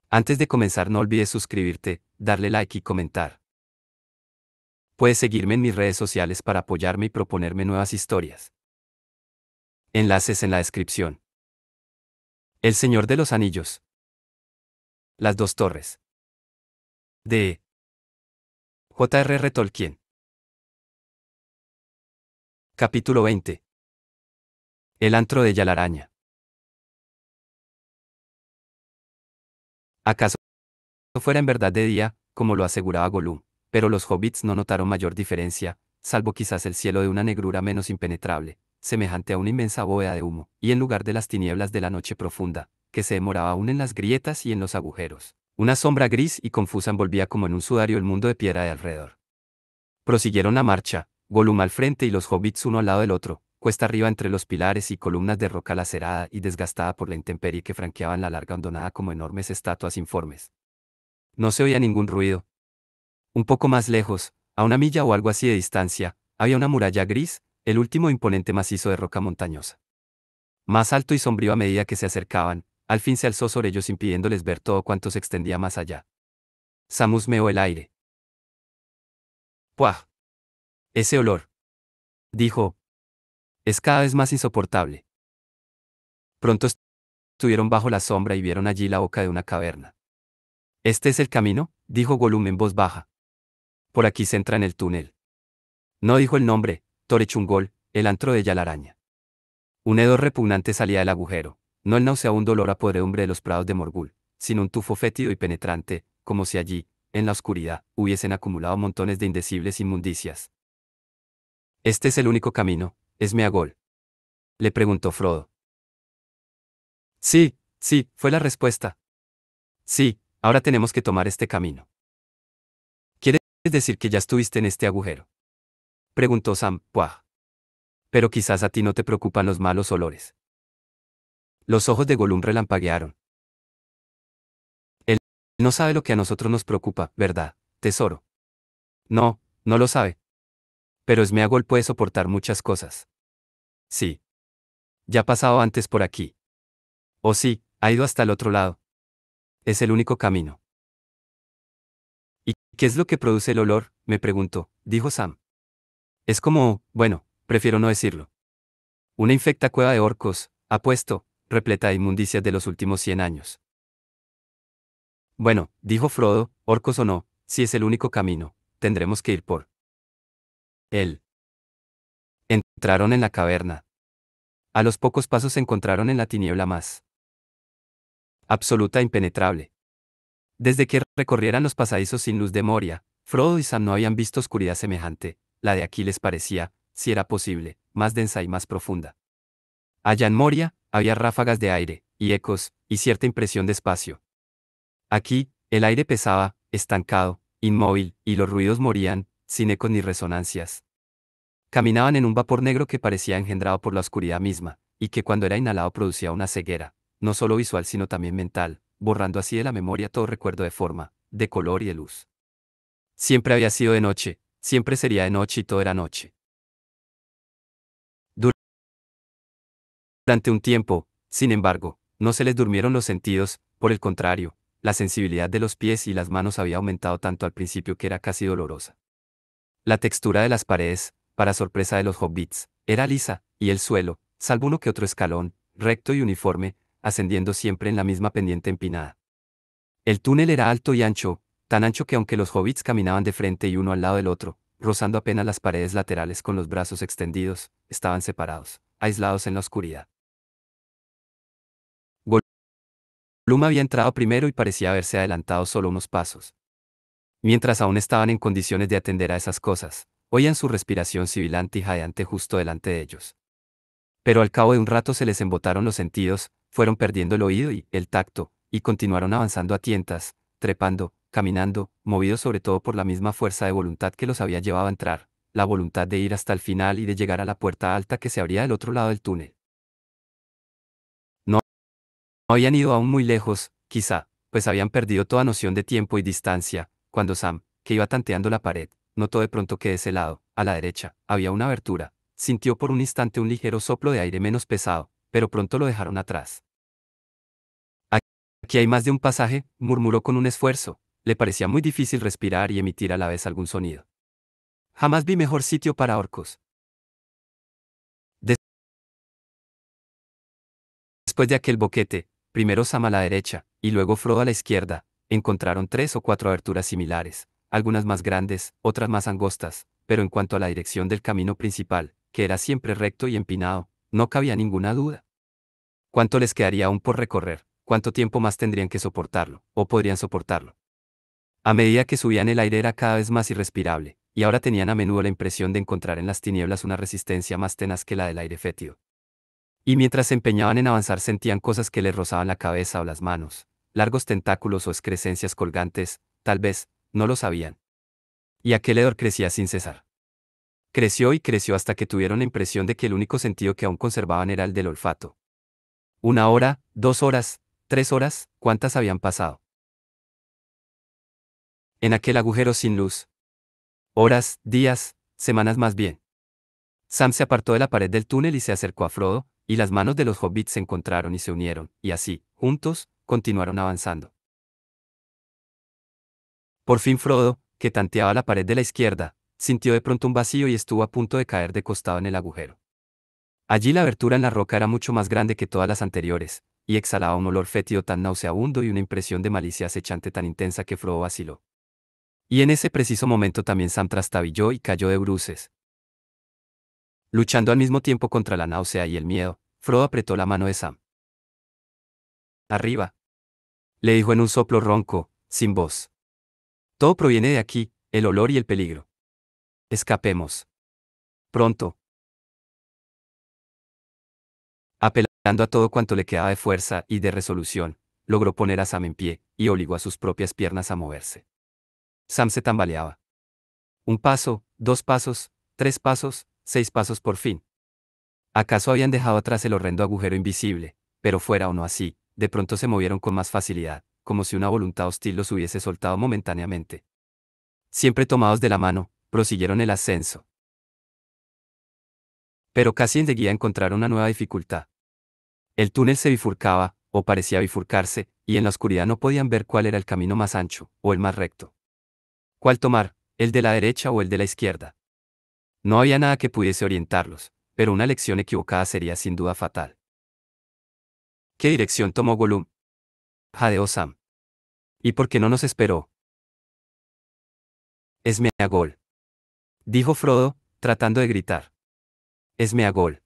Antes de comenzar no olvides suscribirte, darle like y comentar. Puedes seguirme en mis redes sociales para apoyarme y proponerme nuevas historias. Enlaces en la descripción. El Señor de los Anillos. Las dos torres. De J.R.R. Tolkien. Capítulo 20. El antro de Yalaraña. ¿Acaso fuera en verdad de día, como lo aseguraba Gollum? Pero los hobbits no notaron mayor diferencia, salvo quizás el cielo de una negrura menos impenetrable, semejante a una inmensa bóveda de humo, y en lugar de las tinieblas de la noche profunda, que se demoraba aún en las grietas y en los agujeros, una sombra gris y confusa envolvía como en un sudario el mundo de piedra de alrededor. Prosiguieron la marcha, Gollum al frente y los hobbits uno al lado del otro, cuesta arriba entre los pilares y columnas de roca lacerada y desgastada por la intemperie que franqueaban la larga hondonada como enormes estatuas informes. No se oía ningún ruido. Un poco más lejos, a una milla o algo así de distancia, había una muralla gris, el último imponente macizo de roca montañosa. Más alto y sombrío a medida que se acercaban, al fin se alzó sobre ellos impidiéndoles ver todo cuanto se extendía más allá. Sam husmeó el aire. ¡Puah! Ese olor, dijo, es cada vez más insoportable. Pronto estuvieron bajo la sombra y vieron allí la boca de una caverna. ¿Este es el camino?, dijo Gollum en voz baja. Por aquí se entra en el túnel. No dijo el nombre, Torechungol, el antro de Yalaraña. Un hedor repugnante salía del agujero, no el nauseabundo olor a podredumbre de los prados de Morgul, sino un tufo fétido y penetrante, como si allí, en la oscuridad, hubiesen acumulado montones de indecibles inmundicias. ¿Este es el único camino, Smeagol?, le preguntó Frodo. Sí, sí, fue la respuesta. Sí, ahora tenemos que tomar este camino. ¿Quieres decir que ya estuviste en este agujero?, preguntó Sam. Puah. Pero quizás a ti no te preocupan los malos olores. Los ojos de Gollum relampaguearon. Él no sabe lo que a nosotros nos preocupa, ¿verdad, tesoro? No, no lo sabe. Pero Smeagol puede soportar muchas cosas. Sí. Ya ha pasado antes por aquí. Oh sí, ha ido hasta el otro lado. Es el único camino. ¿Y qué es lo que produce el olor?, me preguntó, dijo Sam. Es como, bueno, prefiero no decirlo. Una infecta cueva de orcos, apuesto, repleta de inmundicias de los últimos 100 años. Bueno, dijo Frodo, orcos o no, si es el único camino, tendremos que ir por él. Entraron en la caverna. A los pocos pasos se encontraron en la tiniebla más absoluta e impenetrable. Desde que recorrieran los pasadizos sin luz de Moria, Frodo y Sam no habían visto oscuridad semejante, la de aquí les parecía, si era posible, más densa y más profunda. Allá en Moria, había ráfagas de aire, y ecos, y cierta impresión de espacio. Aquí, el aire pesaba, estancado, inmóvil, y los ruidos morían, sin ecos ni resonancias. Caminaban en un vapor negro que parecía engendrado por la oscuridad misma, y que cuando era inhalado producía una ceguera, no solo visual sino también mental, borrando así de la memoria todo recuerdo de forma, de color y de luz. Siempre había sido de noche, siempre sería de noche y todo era noche. Durante un tiempo, sin embargo, no se les durmieron los sentidos, por el contrario, la sensibilidad de los pies y las manos había aumentado tanto al principio que era casi dolorosa. La textura de las paredes, para sorpresa de los hobbits, era lisa, y el suelo, salvo uno que otro escalón, recto y uniforme, ascendiendo siempre en la misma pendiente empinada. El túnel era alto y ancho, tan ancho que aunque los hobbits caminaban de frente y uno al lado del otro, rozando apenas las paredes laterales con los brazos extendidos, estaban separados, aislados en la oscuridad. Gollum había entrado primero y parecía haberse adelantado solo unos pasos. Mientras aún estaban en condiciones de atender a esas cosas, oían su respiración sibilante y jadeante justo delante de ellos. Pero al cabo de un rato se les embotaron los sentidos, fueron perdiendo el oído y el tacto, y continuaron avanzando a tientas, trepando, caminando, movidos sobre todo por la misma fuerza de voluntad que los había llevado a entrar, la voluntad de ir hasta el final y de llegar a la puerta alta que se abría del otro lado del túnel. No habían ido aún muy lejos, quizá, pues habían perdido toda noción de tiempo y distancia, cuando Sam, que iba tanteando la pared, notó de pronto que de ese lado, a la derecha, había una abertura. Sintió por un instante un ligero soplo de aire menos pesado, pero pronto lo dejaron atrás. Aquí hay más de un pasaje, murmuró con un esfuerzo. Le parecía muy difícil respirar y emitir a la vez algún sonido. Jamás vi mejor sitio para orcos. Después de aquel boquete, primero Sam a la derecha, y luego Frodo a la izquierda, encontraron 3 o 4 aberturas similares, algunas más grandes, otras más angostas, pero en cuanto a la dirección del camino principal, que era siempre recto y empinado, no cabía ninguna duda. ¿Cuánto les quedaría aún por recorrer? ¿Cuánto tiempo más tendrían que soportarlo, o podrían soportarlo? A medida que subían el aire era cada vez más irrespirable, y ahora tenían a menudo la impresión de encontrar en las tinieblas una resistencia más tenaz que la del aire fétido. Y mientras se empeñaban en avanzar sentían cosas que les rozaban la cabeza o las manos, largos tentáculos o excrescencias colgantes, tal vez, no lo sabían. Y aquel hedor crecía sin cesar. Creció y creció hasta que tuvieron la impresión de que el único sentido que aún conservaban era el del olfato. 1 hora, 2 horas, 3 horas, ¿cuántas habían pasado? En aquel agujero sin luz. Horas, días, semanas más bien. Sam se apartó de la pared del túnel y se acercó a Frodo, y las manos de los hobbits se encontraron y se unieron, y así, juntos, continuaron avanzando. Por fin Frodo, que tanteaba la pared de la izquierda, sintió de pronto un vacío y estuvo a punto de caer de costado en el agujero. Allí la abertura en la roca era mucho más grande que todas las anteriores, y exhalaba un olor fétido tan nauseabundo y una impresión de malicia acechante tan intensa que Frodo vaciló. Y en ese preciso momento también Sam trastabilló y cayó de bruces. Luchando al mismo tiempo contra la náusea y el miedo, Frodo apretó la mano de Sam. Arriba, le dijo en un soplo ronco, sin voz. Todo proviene de aquí, el olor y el peligro. Escapemos. Pronto. Apelando a todo cuanto le quedaba de fuerza y de resolución, logró poner a Sam en pie, y obligó a sus propias piernas a moverse. Sam se tambaleaba. 1 paso, 2 pasos, 3 pasos, 6 pasos por fin. ¿Acaso habían dejado atrás el horrendo agujero invisible? Pero fuera o no así, de pronto se movieron con más facilidad, como si una voluntad hostil los hubiese soltado momentáneamente. Siempre tomados de la mano, prosiguieron el ascenso. Pero casi enseguida encontraron una nueva dificultad. El túnel se bifurcaba, o parecía bifurcarse, y en la oscuridad no podían ver cuál era el camino más ancho, o el más recto. ¿Cuál tomar, el de la derecha o el de la izquierda? No había nada que pudiese orientarlos, pero una elección equivocada sería sin duda fatal. ¿Qué dirección tomó Gollum? Jadeó Sam. ¿Y por qué no nos esperó? Esmeagol. Dijo Frodo, tratando de gritar. Esmeagol.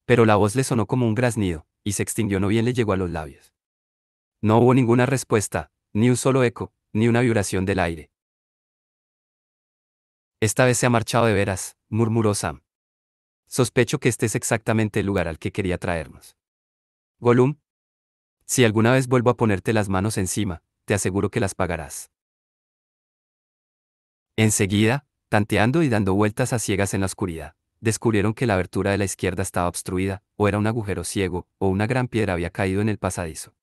Pero la voz le sonó como un graznido, y se extinguió no bien le llegó a los labios. No hubo ninguna respuesta, ni un solo eco, ni una vibración del aire. Esta vez se ha marchado de veras, murmuró Sam. Sospecho que este es exactamente el lugar al que quería traernos. Gollum, si alguna vez vuelvo a ponerte las manos encima, te aseguro que las pagarás. Enseguida, tanteando y dando vueltas a ciegas en la oscuridad, descubrieron que la abertura de la izquierda estaba obstruida, o era un agujero ciego, o una gran piedra había caído en el pasadizo.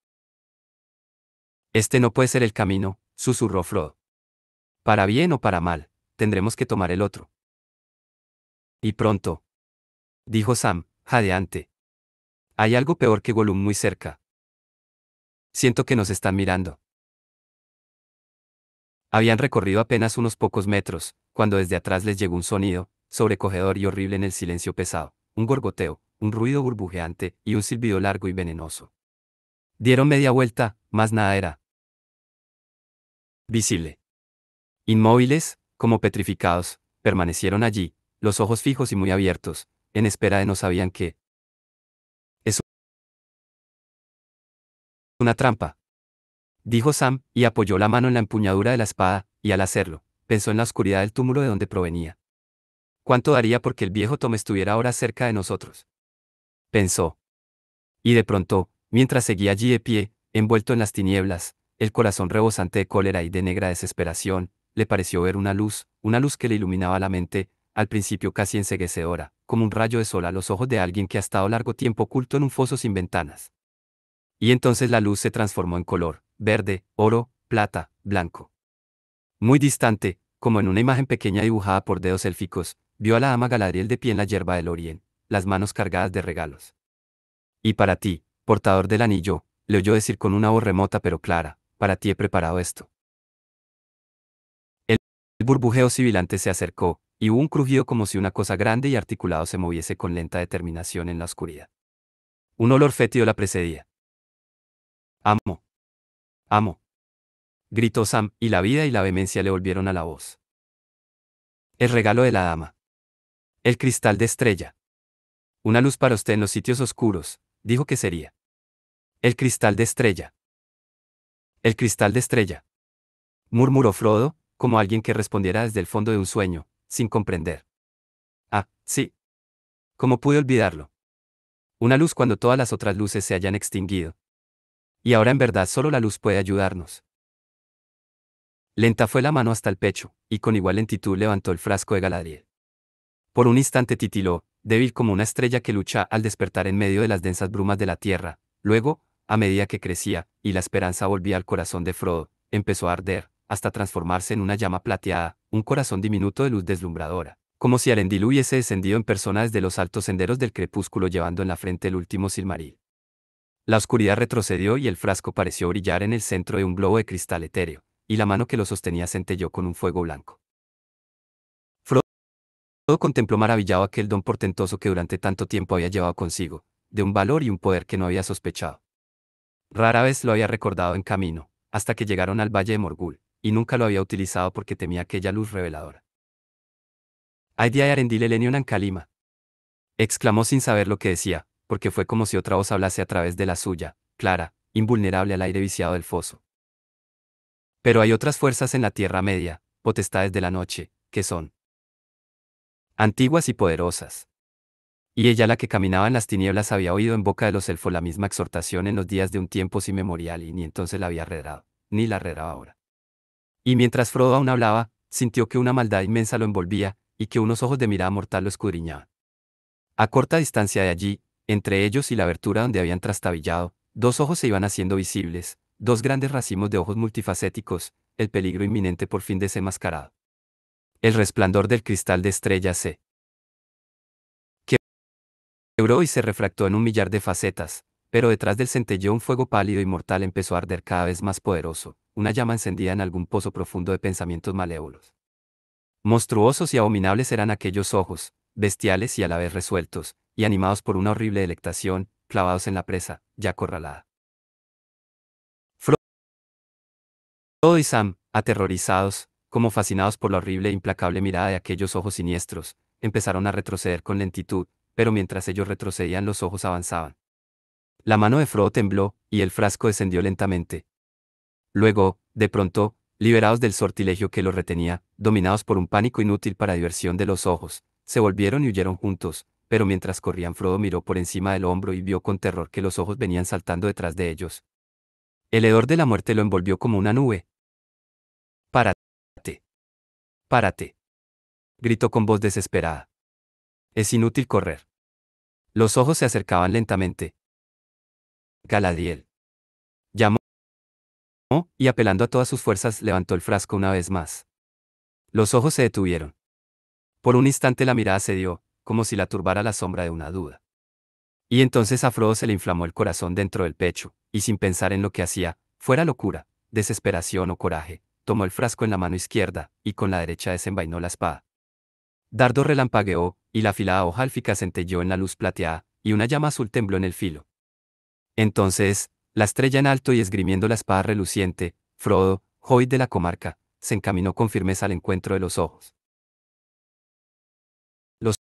Este no puede ser el camino, susurró Frodo. Para bien o para mal, tendremos que tomar el otro. Y pronto, dijo Sam, jadeante. Hay algo peor que Gollum muy cerca. Siento que nos están mirando. Habían recorrido apenas unos pocos metros, cuando desde atrás les llegó un sonido, sobrecogedor y horrible en el silencio pesado, un gorgoteo, un ruido burbujeante y un silbido largo y venenoso. Dieron media vuelta, mas nada era visible. Inmóviles, como petrificados, permanecieron allí, los ojos fijos y muy abiertos, en espera de no sabían qué. Es una trampa, dijo Sam, y apoyó la mano en la empuñadura de la espada, y al hacerlo, pensó en la oscuridad del túmulo de donde provenía. ¿Cuánto daría porque el viejo Tom estuviera ahora cerca de nosotros? Pensó. Y de pronto, mientras seguía allí de pie, envuelto en las tinieblas, el corazón rebosante de cólera y de negra desesperación, le pareció ver una luz que le iluminaba la mente, al principio casi enceguecedora, como un rayo de sol a los ojos de alguien que ha estado largo tiempo oculto en un foso sin ventanas. Y entonces la luz se transformó en color, verde, oro, plata, blanco. Muy distante, como en una imagen pequeña dibujada por dedos élficos, vio a la dama Galadriel de pie en la yerba del Orien, las manos cargadas de regalos. Y para ti, portador del anillo, le oyó decir con una voz remota pero clara, para ti he preparado esto. El burbujeo sibilante se acercó, y hubo un crujido como si una cosa grande y articulado se moviese con lenta determinación en la oscuridad. Un olor fétido la precedía. Amo. Amo. Gritó Sam, y la vida y la vehemencia le volvieron a la voz. El regalo de la dama. El cristal de estrella. Una luz para usted en los sitios oscuros, dijo que sería. El cristal de estrella. El cristal de estrella. Murmuró Frodo, como alguien que respondiera desde el fondo de un sueño, sin comprender. Ah, sí. ¿Cómo pude olvidarlo? Una luz cuando todas las otras luces se hayan extinguido. Y ahora en verdad solo la luz puede ayudarnos. Lenta fue la mano hasta el pecho, y con igual lentitud levantó el frasco de Galadriel. Por un instante titiló, débil como una estrella que lucha al despertar en medio de las densas brumas de la tierra. Luego, a medida que crecía, y la esperanza volvía al corazón de Frodo, empezó a arder, hasta transformarse en una llama plateada, un corazón diminuto de luz deslumbradora, como si Arendil hubiese descendido en persona desde los altos senderos del crepúsculo llevando en la frente el último Silmaril. La oscuridad retrocedió y el frasco pareció brillar en el centro de un globo de cristal etéreo, y la mano que lo sostenía centelló con un fuego blanco. Frodo contempló maravillado aquel don portentoso que durante tanto tiempo había llevado consigo, de un valor y un poder que no había sospechado. Rara vez lo había recordado en camino, hasta que llegaron al Valle de Morgul, y nunca lo había utilizado porque temía aquella luz reveladora. «Aidi Arendil Elenion Ankalima», exclamó sin saber lo que decía, porque fue como si otra voz hablase a través de la suya, clara, invulnerable al aire viciado del foso. Pero hay otras fuerzas en la Tierra Media, potestades de la noche, que son antiguas y poderosas. Y ella, la que caminaba en las tinieblas, había oído en boca de los elfos la misma exhortación en los días de un tiempo sin memorial y ni entonces la había arredrado, ni la arredraba ahora. Y mientras Frodo aún hablaba, sintió que una maldad inmensa lo envolvía, y que unos ojos de mirada mortal lo escudriñaban. A corta distancia de allí, entre ellos y la abertura donde habían trastabillado, dos ojos se iban haciendo visibles, dos grandes racimos de ojos multifacéticos, el peligro inminente por fin desenmascarado. El resplandor del cristal de estrella se quebró y se refractó en un millar de facetas, pero detrás del centelleo un fuego pálido y mortal empezó a arder cada vez más poderoso, una llama encendida en algún pozo profundo de pensamientos malévolos. Monstruosos y abominables eran aquellos ojos, bestiales y a la vez resueltos, y animados por una horrible delectación, clavados en la presa, ya acorralada. Frodo y Sam, aterrorizados, como fascinados por la horrible e implacable mirada de aquellos ojos siniestros, empezaron a retroceder con lentitud, pero mientras ellos retrocedían los ojos avanzaban. La mano de Frodo tembló, y el frasco descendió lentamente. Luego, de pronto, liberados del sortilegio que los retenía, dominados por un pánico inútil para diversión de los ojos, se volvieron y huyeron juntos, pero mientras corrían Frodo miró por encima del hombro y vio con terror que los ojos venían saltando detrás de ellos. El hedor de la muerte lo envolvió como una nube. «Párate. Párate», gritó con voz desesperada. «Es inútil correr». Los ojos se acercaban lentamente. Galadriel llamó, y apelando a todas sus fuerzas levantó el frasco una vez más. Los ojos se detuvieron. Por un instante la mirada cedió, como si la turbara la sombra de una duda. Y entonces a Frodo se le inflamó el corazón dentro del pecho, y sin pensar en lo que hacía, fuera locura, desesperación o coraje, tomó el frasco en la mano izquierda, y con la derecha desenvainó la espada. Dardo relampagueó, y la afilada hoja élfica centelló en la luz plateada, y una llama azul tembló en el filo. Entonces, la estrella en alto y esgrimiendo la espada reluciente, Frodo, hobbit de la comarca, se encaminó con firmeza al encuentro de los ojos. Los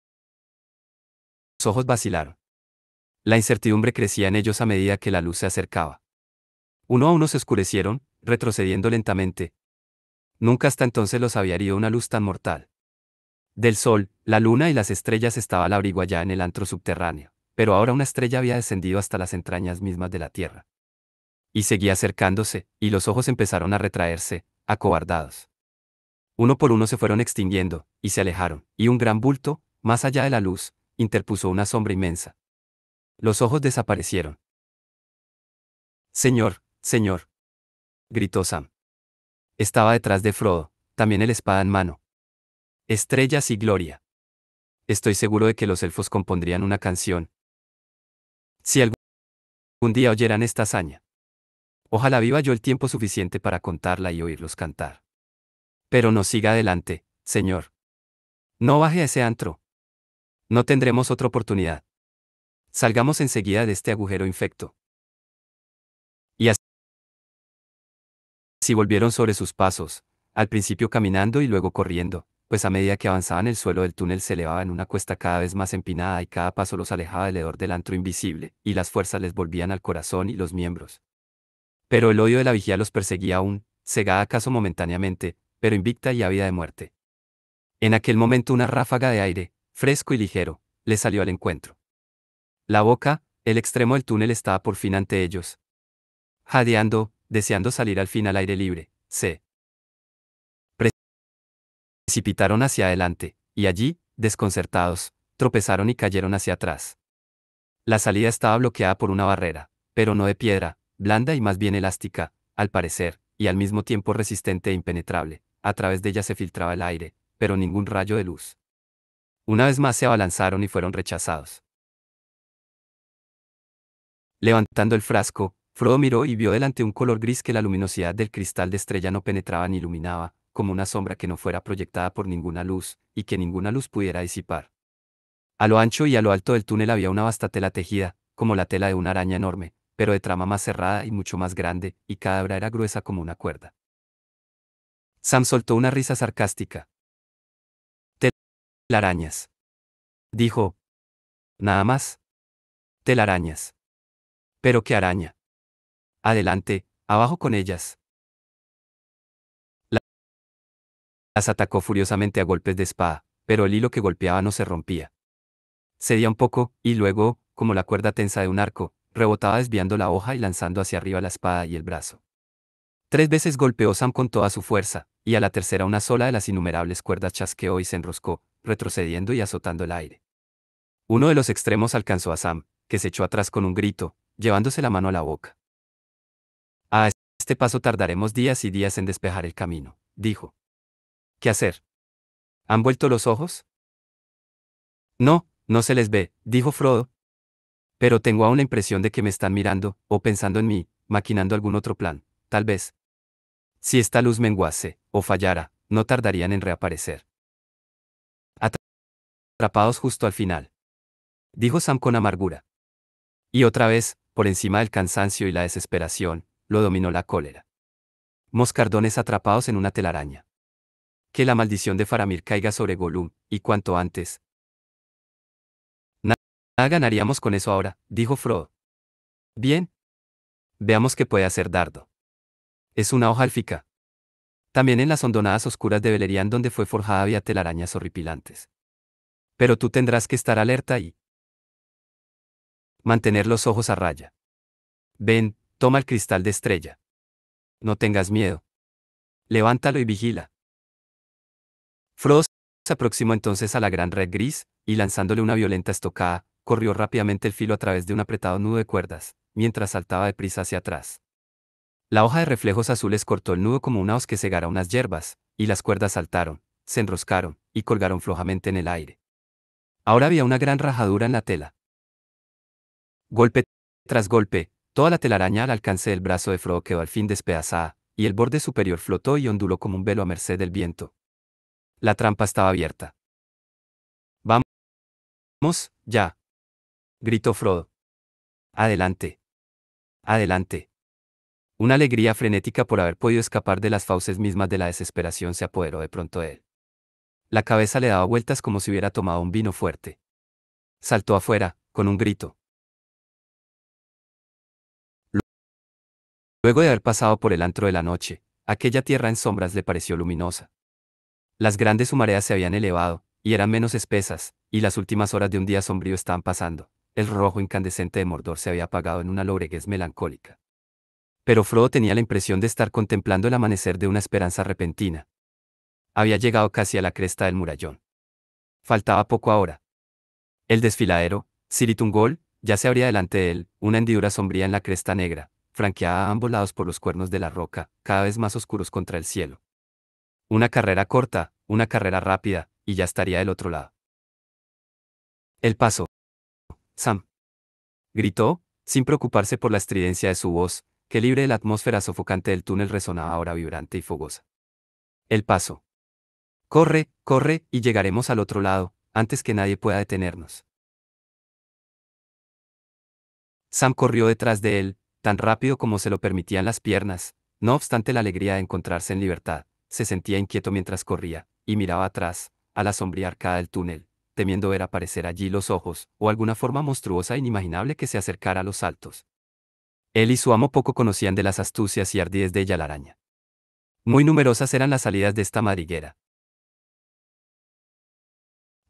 ojos vacilaron. La incertidumbre crecía en ellos a medida que la luz se acercaba. Uno a uno se oscurecieron, retrocediendo lentamente. Nunca hasta entonces los había herido una luz tan mortal. Del sol, la luna y las estrellas estaba al abrigo allá en el antro subterráneo, pero ahora una estrella había descendido hasta las entrañas mismas de la tierra. Y seguía acercándose, y los ojos empezaron a retraerse, acobardados. Uno por uno se fueron extinguiendo, y se alejaron, y un gran bulto, más allá de la luz, interpuso una sombra inmensa. Los ojos desaparecieron. «Señor, señor», gritó Sam. Estaba detrás de Frodo, también el espada en mano. «Estrellas y gloria. Estoy seguro de que los elfos compondrían una canción. Si algún día oyeran esta hazaña». Ojalá viva yo el tiempo suficiente para contarla y oírlos cantar. Pero no siga adelante, señor. No baje a ese antro. No tendremos otra oportunidad. Salgamos enseguida de este agujero infecto. Y así volvieron sobre sus pasos, al principio caminando y luego corriendo, pues a medida que avanzaban el suelo del túnel se elevaba en una cuesta cada vez más empinada y cada paso los alejaba del hedor del antro invisible, y las fuerzas les volvían al corazón y los miembros. Pero el odio de la vigía los perseguía aún, cegada acaso momentáneamente, pero invicta y ávida de muerte. En aquel momento una ráfaga de aire, fresco y ligero, les salió al encuentro. La boca, el extremo del túnel estaba por fin ante ellos. Jadeando, deseando salir al fin al aire libre, se precipitaron hacia adelante, y allí, desconcertados, tropezaron y cayeron hacia atrás. La salida estaba bloqueada por una barrera, pero no de piedra, blanda y más bien elástica, al parecer, y al mismo tiempo resistente e impenetrable. A través de ella se filtraba el aire, pero ningún rayo de luz. Una vez más se abalanzaron y fueron rechazados. Levantando el frasco, Frodo miró y vio delante un color gris que la luminosidad del cristal de estrella no penetraba ni iluminaba, como una sombra que no fuera proyectada por ninguna luz, y que ninguna luz pudiera disipar. A lo ancho y a lo alto del túnel había una vasta tela tejida, como la tela de una araña enorme, pero de trama más cerrada y mucho más grande, y cada hebra era gruesa como una cuerda. Sam soltó una risa sarcástica. Telarañas. Dijo. Nada más. Telarañas. ¿Pero qué araña? Adelante, abajo con ellas. Las atacó furiosamente a golpes de espada, pero el hilo que golpeaba no se rompía. Cedía un poco, y luego, como la cuerda tensa de un arco, rebotaba desviando la hoja y lanzando hacia arriba la espada y el brazo. 3 veces golpeó Sam con toda su fuerza, y a la tercera una sola de las innumerables cuerdas chasqueó y se enroscó, retrocediendo y azotando el aire. Uno de los extremos alcanzó a Sam, que se echó atrás con un grito, llevándose la mano a la boca. A este paso tardaremos días y días en despejar el camino, dijo. ¿Qué hacer? ¿Han vuelto los ojos? No, no se les ve, dijo Frodo. Pero tengo aún la impresión de que me están mirando, o pensando en mí, maquinando algún otro plan, tal vez. Si esta luz menguase, o fallara, no tardarían en reaparecer. Atrapados justo al final. Dijo Sam con amargura. Y otra vez, por encima del cansancio y la desesperación, lo dominó la cólera. Moscardones atrapados en una telaraña. Que la maldición de Faramir caiga sobre Gollum, y cuanto antes. Nada ganaríamos con eso ahora, dijo Frodo. Bien. Veamos qué puede hacer Dardo. Es una hoja élfica. También en las hondonadas oscuras de Beleriand donde fue forjada había telarañas horripilantes. Pero tú tendrás que estar alerta y mantener los ojos a raya. Ven, toma el cristal de estrella. No tengas miedo. Levántalo y vigila. Frodo se aproximó entonces a la gran red gris, y lanzándole una violenta estocada, corrió rápidamente el filo a través de un apretado nudo de cuerdas, mientras saltaba deprisa hacia atrás. La hoja de reflejos azules cortó el nudo como una hoz que cegara unas hierbas, y las cuerdas saltaron, se enroscaron, y colgaron flojamente en el aire. Ahora había una gran rajadura en la tela. Golpe tras golpe, toda la telaraña al alcance del brazo de Frodo quedó al fin despedazada, y el borde superior flotó y onduló como un velo a merced del viento. La trampa estaba abierta. Vamos, ya. Gritó Frodo. Adelante. Adelante. Una alegría frenética por haber podido escapar de las fauces mismas de la desesperación se apoderó de pronto de él. La cabeza le daba vueltas como si hubiera tomado un vino fuerte. Saltó afuera, con un grito. Luego de haber pasado por el antro de la noche, aquella tierra en sombras le pareció luminosa. Las grandes humaredas se habían elevado, y eran menos espesas, y las últimas horas de un día sombrío estaban pasando. El rojo incandescente de Mordor se había apagado en una lobreguez melancólica. Pero Frodo tenía la impresión de estar contemplando el amanecer de una esperanza repentina. Había llegado casi a la cresta del murallón. Faltaba poco ahora. El desfiladero, Cirith Ungol, ya se abría delante de él, una hendidura sombría en la cresta negra, franqueada a ambos lados por los cuernos de la roca, cada vez más oscuros contra el cielo. Una carrera corta, una carrera rápida, y ya estaría del otro lado. El paso. Sam. Gritó, sin preocuparse por la estridencia de su voz, que libre de la atmósfera sofocante del túnel resonaba ahora vibrante y fogosa. El paso. Corre, corre, y llegaremos al otro lado, antes que nadie pueda detenernos. Sam corrió detrás de él, tan rápido como se lo permitían las piernas. No obstante la alegría de encontrarse en libertad, se sentía inquieto mientras corría, y miraba atrás, a la sombría arcada del túnel, temiendo ver aparecer allí los ojos, o alguna forma monstruosa e inimaginable que se acercara a los saltos. Él y su amo poco conocían de las astucias y ardidez de ella la araña. Muy numerosas eran las salidas de esta madriguera.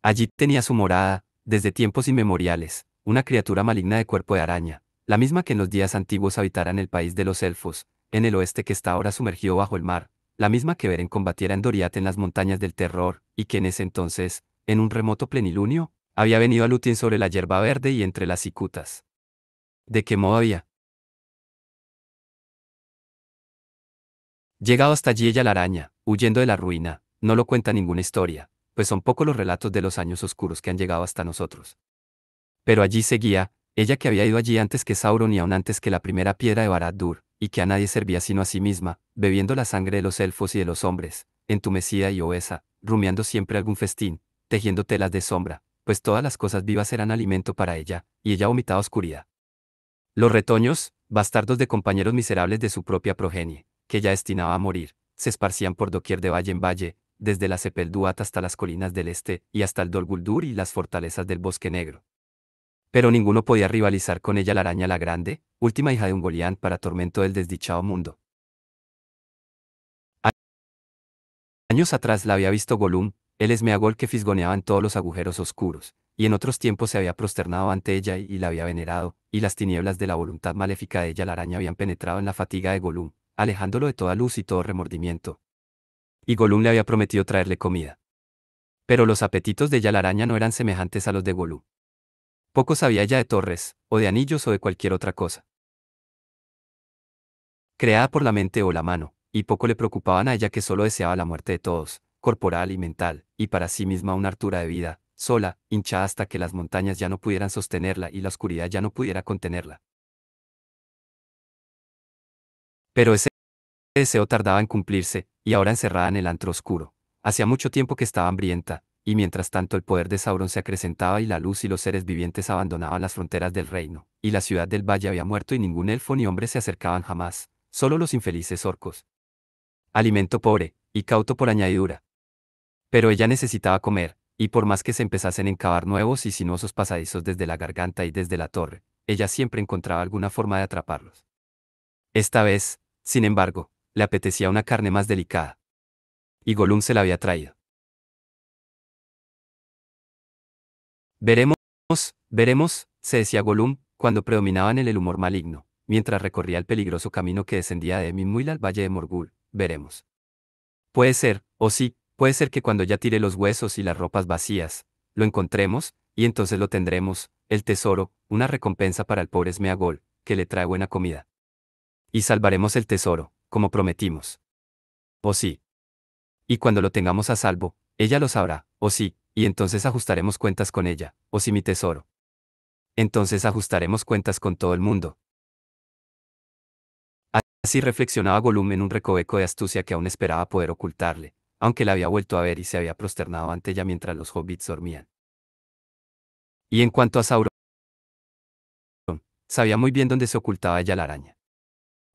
Allí tenía su morada, desde tiempos inmemoriales, una criatura maligna de cuerpo de araña, la misma que en los días antiguos habitara en el país de los elfos, en el oeste que está ahora sumergido bajo el mar, la misma que Beren combatiera en Doriath en las montañas del terror, y que en ese entonces, en un remoto plenilunio, había venido a Lúthien sobre la hierba verde y entre las cicutas. ¿De qué modo había llegado hasta allí ella la araña, huyendo de la ruina? No lo cuenta ninguna historia, pues son pocos los relatos de los años oscuros que han llegado hasta nosotros. Pero allí seguía, ella que había ido allí antes que Sauron y aún antes que la primera piedra de Barad-dûr, y que a nadie servía sino a sí misma, bebiendo la sangre de los elfos y de los hombres, entumecida y obesa, rumiando siempre algún festín, tejiendo telas de sombra, pues todas las cosas vivas eran alimento para ella, y ella vomitaba oscuridad. Los retoños, bastardos de compañeros miserables de su propia progenie, que ya destinaba a morir, se esparcían por doquier de valle en valle, desde la Sepelduat hasta las colinas del este, y hasta el Dol Guldur y las fortalezas del Bosque Negro. Pero ninguno podía rivalizar con ella la araña la grande, última hija de Ungoliant para tormento del desdichado mundo. Años atrás la había visto Gollum, el esmeagol que fisgoneaba en todos los agujeros oscuros, y en otros tiempos se había prosternado ante ella y la había venerado, y las tinieblas de la voluntad maléfica de ella la araña habían penetrado en la fatiga de Gollum, alejándolo de toda luz y todo remordimiento. Y Gollum le había prometido traerle comida. Pero los apetitos de ella la araña no eran semejantes a los de Gollum. Poco sabía ella de torres, o de anillos o de cualquier otra cosa creada por la mente o la mano, y poco le preocupaban a ella que solo deseaba la muerte de todos, corporal y mental, y para sí misma una hartura de vida, sola, hinchada hasta que las montañas ya no pudieran sostenerla y la oscuridad ya no pudiera contenerla. Pero ese deseo tardaba en cumplirse, y ahora encerrada en el antro oscuro. Hacía mucho tiempo que estaba hambrienta, y mientras tanto el poder de Sauron se acrecentaba y la luz y los seres vivientes abandonaban las fronteras del reino, y la ciudad del valle había muerto y ningún elfo ni hombre se acercaban jamás, solo los infelices orcos. Alimento pobre, y cauto por añadidura. Pero ella necesitaba comer, y por más que se empezasen a encavar nuevos y sinuosos pasadizos desde la garganta y desde la torre, ella siempre encontraba alguna forma de atraparlos. Esta vez, sin embargo, le apetecía una carne más delicada. Y Gollum se la había traído. Veremos, veremos, se decía Gollum, cuando predominaba en él el humor maligno, mientras recorría el peligroso camino que descendía de Minmuil al valle de Morgul, veremos. Puede ser, o sí, puede ser que cuando ya tire los huesos y las ropas vacías, lo encontremos, y entonces lo tendremos, el tesoro, una recompensa para el pobre Smeagol, que le trae buena comida. Y salvaremos el tesoro, como prometimos. O sí. Y cuando lo tengamos a salvo, ella lo sabrá, o sí, y entonces ajustaremos cuentas con ella, o sí mi tesoro. Entonces ajustaremos cuentas con todo el mundo. Así reflexionaba Gollum en un recoveco de astucia que aún esperaba poder ocultarle, aunque la había vuelto a ver y se había prosternado ante ella mientras los hobbits dormían. Y en cuanto a Sauron, sabía muy bien dónde se ocultaba ella la araña.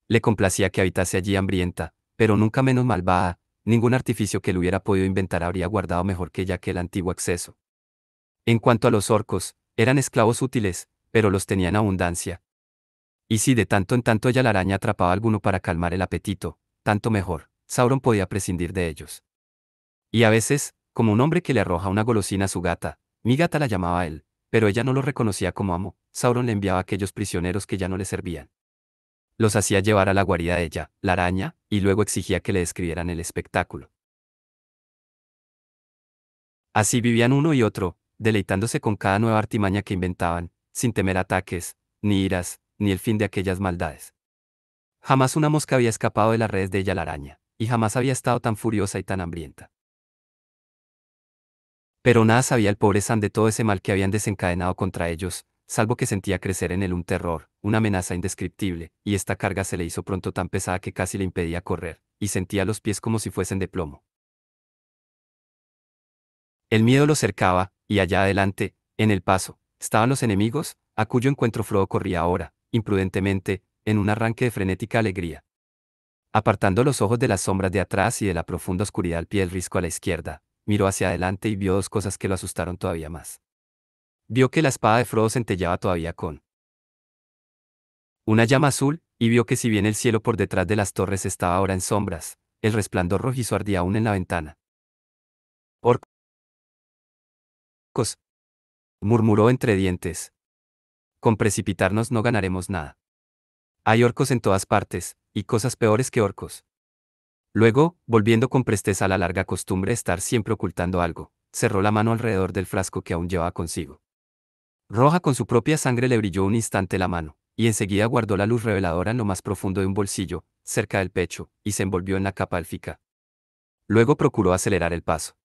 Le complacía que habitase allí hambrienta, pero nunca menos malvada, ningún artificio que él hubiera podido inventar habría guardado mejor que ella aquel antiguo acceso. En cuanto a los orcos, eran esclavos útiles, pero los tenía en abundancia. Y si de tanto en tanto ella la araña atrapaba alguno para calmar el apetito, tanto mejor, Sauron podía prescindir de ellos. Y a veces, como un hombre que le arroja una golosina a su gata, mi gata la llamaba él, pero ella no lo reconocía como amo, Sauron le enviaba a aquellos prisioneros que ya no le servían. Los hacía llevar a la guarida de ella, la araña, y luego exigía que le describieran el espectáculo. Así vivían uno y otro, deleitándose con cada nueva artimaña que inventaban, sin temer ataques, ni iras, ni el fin de aquellas maldades. Jamás una mosca había escapado de las redes de ella la araña, y jamás había estado tan furiosa y tan hambrienta. Pero nada sabía el pobre Sam de todo ese mal que habían desencadenado contra ellos, salvo que sentía crecer en él un terror, una amenaza indescriptible, y esta carga se le hizo pronto tan pesada que casi le impedía correr, y sentía los pies como si fuesen de plomo. El miedo lo cercaba, y allá adelante, en el paso, estaban los enemigos, a cuyo encuentro Frodo corría ahora, imprudentemente, en un arranque de frenética alegría. Apartando los ojos de las sombras de atrás y de la profunda oscuridad al pie del risco a la izquierda, miró hacia adelante y vio dos cosas que lo asustaron todavía más. Vio que la espada de Frodo centelleaba todavía con una llama azul, y vio que si bien el cielo por detrás de las torres estaba ahora en sombras, el resplandor rojizo ardía aún en la ventana. Orcos, murmuró entre dientes. Con precipitarnos no ganaremos nada. Hay orcos en todas partes, y cosas peores que orcos. Luego, volviendo con presteza a la larga costumbre de estar siempre ocultando algo, cerró la mano alrededor del frasco que aún llevaba consigo. Roja con su propia sangre le brilló un instante la mano, y enseguida guardó la luz reveladora en lo más profundo de un bolsillo, cerca del pecho, y se envolvió en la capa élfica. Luego procuró acelerar el paso.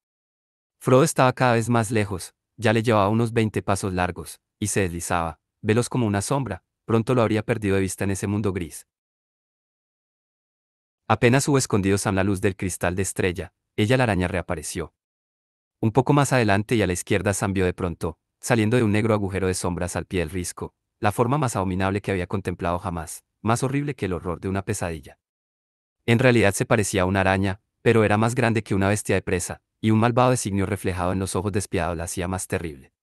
Frodo estaba cada vez más lejos, ya le llevaba unos 20 pasos largos, y se deslizaba, veloz como una sombra, pronto lo habría perdido de vista en ese mundo gris. Apenas hubo escondido Sam la luz del cristal de estrella, ella la araña reapareció. Un poco más adelante y a la izquierda Sam vio de pronto, saliendo de un negro agujero de sombras al pie del risco, la forma más abominable que había contemplado jamás, más horrible que el horror de una pesadilla. En realidad se parecía a una araña, pero era más grande que una bestia de presa, y un malvado designio reflejado en los ojos despiadados la hacía más terrible.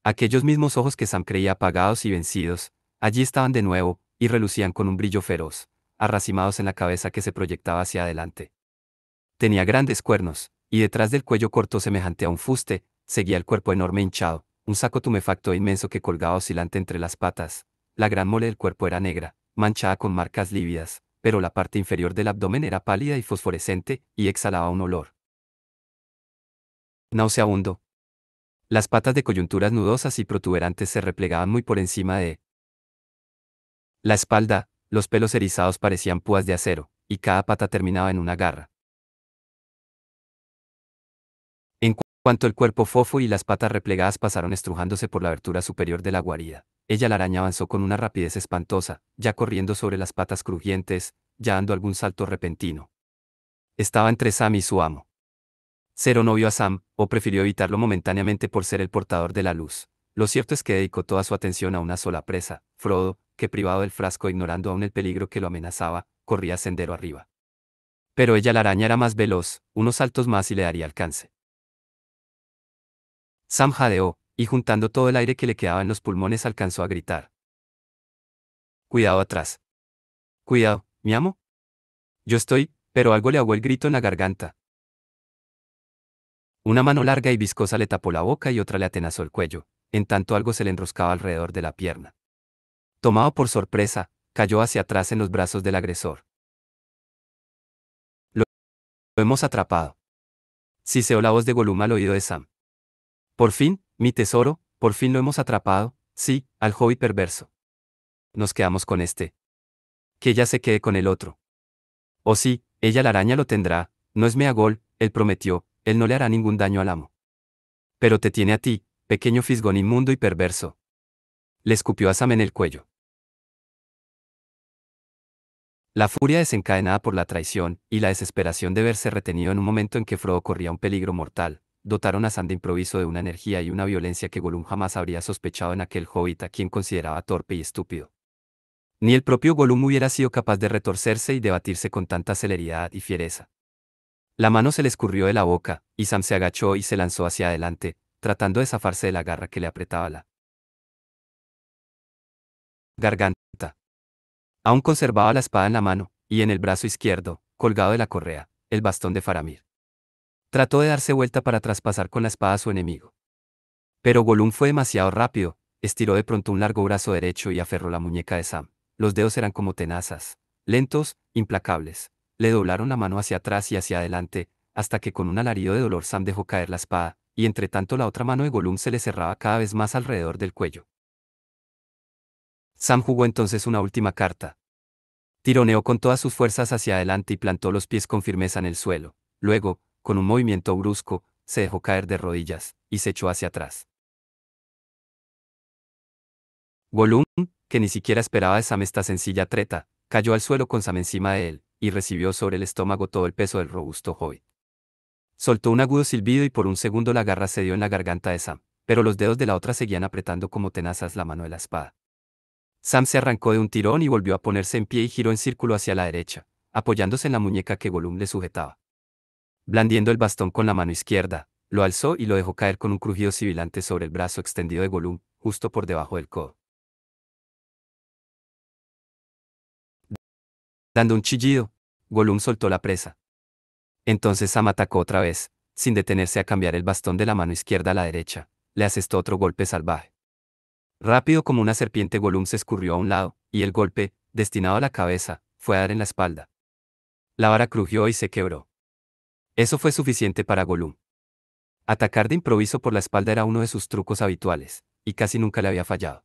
Aquellos mismos ojos que Sam creía apagados y vencidos, allí estaban de nuevo, y relucían con un brillo feroz, arracimados en la cabeza que se proyectaba hacia adelante. Tenía grandes cuernos, y detrás del cuello corto semejante a un fuste, seguía el cuerpo enorme hinchado, un saco tumefacto e inmenso que colgaba oscilante entre las patas. La gran mole del cuerpo era negra, manchada con marcas lívidas, pero la parte inferior del abdomen era pálida y fosforescente, y exhalaba un olor nauseabundo. Las patas de coyunturas nudosas y protuberantes se replegaban muy por encima de la espalda, los pelos erizados parecían púas de acero, y cada pata terminaba en una garra. En cuanto el cuerpo fofo y las patas replegadas pasaron estrujándose por la abertura superior de la guarida, ella la araña avanzó con una rapidez espantosa, ya corriendo sobre las patas crujientes, ya dando algún salto repentino. Estaba entre Sam y su amo. Cero no vio a Sam, o prefirió evitarlo momentáneamente por ser el portador de la luz. Lo cierto es que dedicó toda su atención a una sola presa, Frodo, que privado del frasco ignorando aún el peligro que lo amenazaba, corría sendero arriba. Pero ella la araña era más veloz, unos saltos más y le daría alcance. Sam jadeó, y juntando todo el aire que le quedaba en los pulmones alcanzó a gritar. Cuidado atrás. Cuidado, ¿mi amo? Yo estoy, pero algo le ahogó el grito en la garganta. Una mano larga y viscosa le tapó la boca y otra le atenazó el cuello, en tanto algo se le enroscaba alrededor de la pierna. Tomado por sorpresa, cayó hacia atrás en los brazos del agresor. Lo hemos atrapado. Siseó la voz de Gollum al oído de Sam. Por fin, mi tesoro, por fin lo hemos atrapado, sí, al hobbit perverso. Nos quedamos con este. Que ella se quede con el otro. Oh sí, ella la araña lo tendrá, no es Meagol, él prometió, él no le hará ningún daño al amo. Pero te tiene a ti, pequeño fisgón inmundo y perverso. Le escupió a Sam en el cuello. La furia desencadenada por la traición, y la desesperación de verse retenido en un momento en que Frodo corría un peligro mortal, dotaron a Sam de improviso de una energía y una violencia que Gollum jamás habría sospechado en aquel hobbit a quien consideraba torpe y estúpido. Ni el propio Gollum hubiera sido capaz de retorcerse y debatirse con tanta celeridad y fiereza. La mano se le escurrió de la boca, y Sam se agachó y se lanzó hacia adelante, tratando de zafarse de la garra que le apretaba la garganta. Aún conservaba la espada en la mano, y en el brazo izquierdo, colgado de la correa, el bastón de Faramir. Trató de darse vuelta para traspasar con la espada a su enemigo. Pero Gollum fue demasiado rápido, estiró de pronto un largo brazo derecho y aferró la muñeca de Sam. Los dedos eran como tenazas, lentos, implacables. Le doblaron la mano hacia atrás y hacia adelante, hasta que con un alarido de dolor Sam dejó caer la espada, y entre tanto la otra mano de Gollum se le cerraba cada vez más alrededor del cuello. Sam jugó entonces una última carta. Tironeó con todas sus fuerzas hacia adelante y plantó los pies con firmeza en el suelo. Luego, con un movimiento brusco, se dejó caer de rodillas, y se echó hacia atrás. Gollum, que ni siquiera esperaba de Sam esta sencilla treta, cayó al suelo con Sam encima de él, y recibió sobre el estómago todo el peso del robusto hobbit. Soltó un agudo silbido y por un segundo la garra se dio en la garganta de Sam, pero los dedos de la otra seguían apretando como tenazas la mano de la espada. Sam se arrancó de un tirón y volvió a ponerse en pie y giró en círculo hacia la derecha, apoyándose en la muñeca que Gollum le sujetaba. Blandiendo el bastón con la mano izquierda, lo alzó y lo dejó caer con un crujido sibilante sobre el brazo extendido de Gollum, justo por debajo del codo. Dando un chillido, Gollum soltó la presa. Entonces Sam atacó otra vez, sin detenerse a cambiar el bastón de la mano izquierda a la derecha, le asestó otro golpe salvaje. Rápido como una serpiente Gollum se escurrió a un lado, y el golpe, destinado a la cabeza, fue a dar en la espalda. La vara crujió y se quebró. Eso fue suficiente para Gollum. Atacar de improviso por la espalda era uno de sus trucos habituales, y casi nunca le había fallado.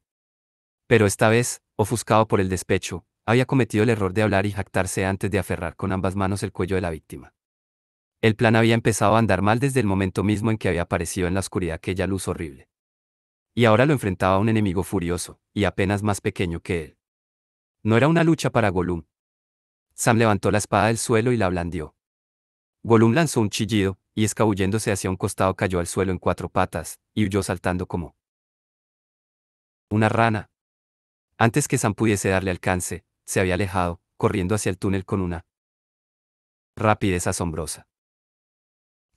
Pero esta vez, ofuscado por el despecho, había cometido el error de hablar y jactarse antes de aferrar con ambas manos el cuello de la víctima. El plan había empezado a andar mal desde el momento mismo en que había aparecido en la oscuridad aquella luz horrible. Y ahora lo enfrentaba a un enemigo furioso, y apenas más pequeño que él. No era una lucha para Gollum. Sam levantó la espada del suelo y la blandió. Gollum lanzó un chillido, y escabulléndose hacia un costado cayó al suelo en 4 patas, y huyó saltando como una rana. Antes que Sam pudiese darle alcance, se había alejado, corriendo hacia el túnel con una rapidez asombrosa.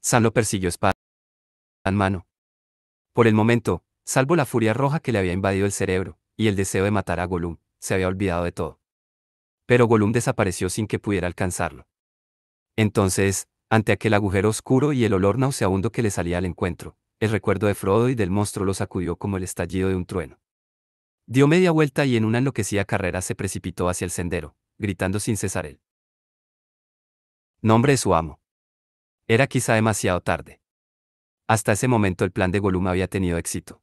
Sam lo persiguió espada en mano. Por el momento, salvo la furia roja que le había invadido el cerebro, y el deseo de matar a Gollum, se había olvidado de todo. Pero Gollum desapareció sin que pudiera alcanzarlo. Entonces, ante aquel agujero oscuro y el olor nauseabundo que le salía al encuentro, el recuerdo de Frodo y del monstruo lo sacudió como el estallido de un trueno. Dio media vuelta y en una enloquecida carrera se precipitó hacia el sendero, gritando sin cesar el nombre de su amo. Era quizá demasiado tarde. Hasta ese momento el plan de Gollum había tenido éxito.